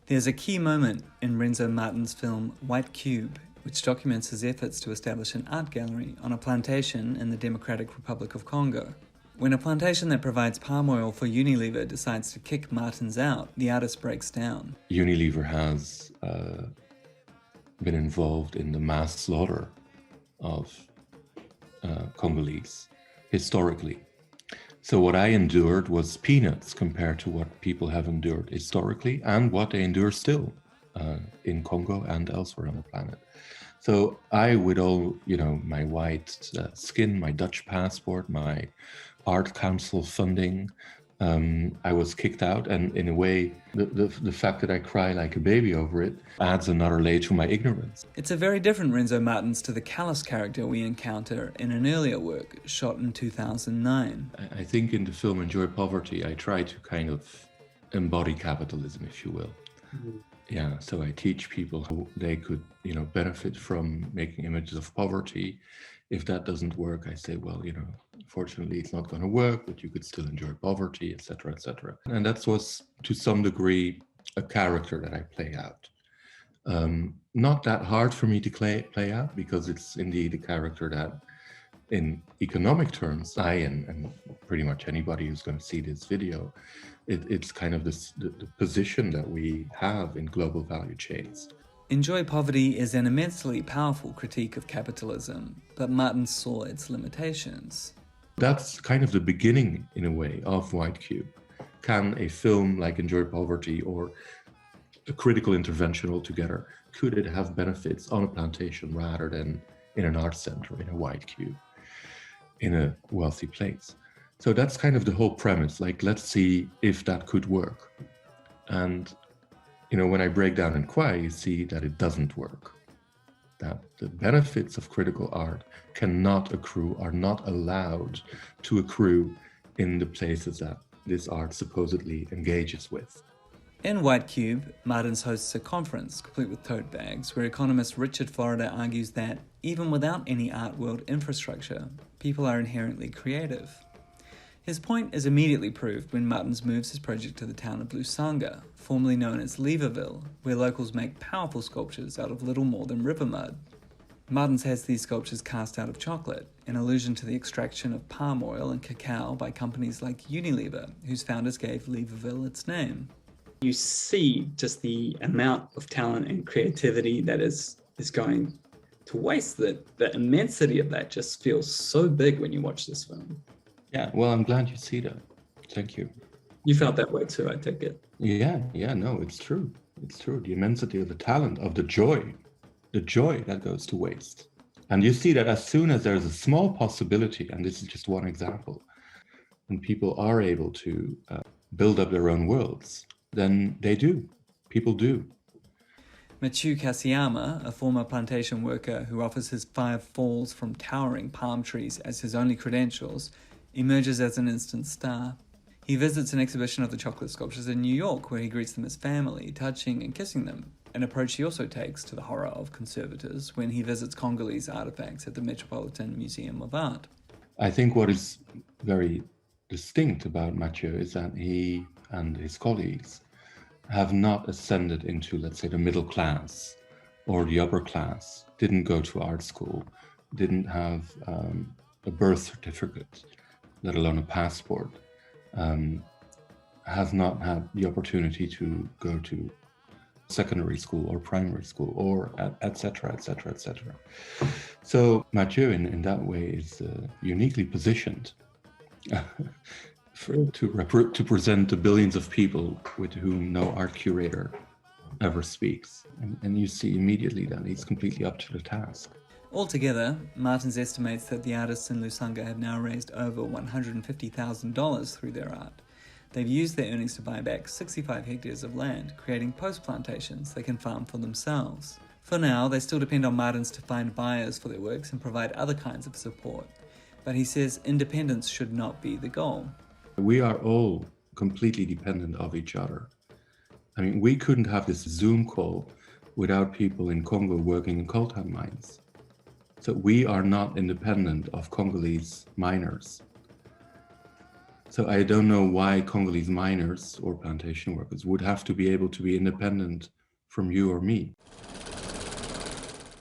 There's a key moment in Renzo Martens' film White Cube, which documents his efforts to establish an art gallery on a plantation in the Democratic Republic of Congo. When a plantation that provides palm oil for Unilever decides to kick Martens out, the artist breaks down. Unilever has been involved in the mass slaughter of Congolese historically. So what I endured was peanuts compared to what people have endured historically and what they endure still in Congo and elsewhere on the planet. So I, with all, my white skin, my Dutch passport, my art council funding, I was kicked out, and in a way, the fact that I cry like a baby over it adds another layer to my ignorance. It's a very different Renzo Martens to the callous character we encounter in an earlier work shot in 2009. I think in the film Enjoy Poverty, I try to kind of embody capitalism, if you will. Mm-hmm. Yeah, so I teach people how they could, benefit from making images of poverty. If that doesn't work, I say, well, unfortunately, it's not going to work, but you could still enjoy poverty, etc., etc. And that was, to some degree, a character that I play out. Not that hard for me to play out, because it's indeed a character that, in economic terms, I and pretty much anybody who's going to see this video, it's kind of the position that we have in global value chains. Enjoy Poverty is an immensely powerful critique of capitalism, but Martens saw its limitations. That's kind of the beginning, in a way, of White Cube. Can a film like Enjoy Poverty or a critical intervention altogether, could it have benefits on a plantation rather than in an art center, in a White Cube, in a wealthy place? So that's kind of the whole premise, like, let's see if that could work. And when I break down and cry, you see that it doesn't work. That the benefits of critical art cannot accrue, are not allowed to accrue in the places that this art supposedly engages with. In White Cube, Martens hosts a conference, complete with tote bags, where economist Richard Florida argues that, even without any art world infrastructure, people are inherently creative. His point is immediately proved when Martens moves his project to the town of Lusanga, formerly known as Leverville, where locals make powerful sculptures out of little more than river mud. Martens has these sculptures cast out of chocolate, an allusion to the extraction of palm oil and cacao by companies like Unilever, whose founders gave Leverville its name. You see just the amount of talent and creativity that is going to waste. The immensity of that just feels so big when you watch this film. Yeah, well, I'm glad you see that. Thank you. You felt that way too, I take it. Yeah, no, it's true. It's true. The immensity of the talent, of the joy that goes to waste. And you see that as soon as there's a small possibility, and this is just one example, when people are able to build up their own worlds, then they do. People do. Machu Kasiyama, a former plantation worker who offers his 5 falls from towering palm trees as his only credentials, emerges as an instant star. He visits an exhibition of the chocolate sculptures in New York, where he greets them as family, touching and kissing them, an approach he also takes to the horror of conservators when he visits Congolese artifacts at the Metropolitan Museum of Art. I think what is very distinct about Machu is that he and his colleagues have not ascended into, let's say, the middle class or the upper class, didn't go to art school, didn't have a birth certificate, let alone a passport, have not had the opportunity to go to secondary school or primary school or etc., etc., etc. So Machu in that way is uniquely positioned to present the billions of people with whom no art curator ever speaks. And you see immediately that he's completely up to the task. Altogether, Martens estimates that the artists in Lusanga have now raised over $150,000 through their art. They've used their earnings to buy back 65 hectares of land, creating post-plantations they can farm for themselves. For now, they still depend on Martens to find buyers for their works and provide other kinds of support. But he says independence should not be the goal. We are all completely dependent of each other. I mean, we couldn't have this Zoom call without people in Congo working in coltan mines. So we are not independent of Congolese miners. So I don't know why Congolese miners or plantation workers would have to be able to be independent from you or me.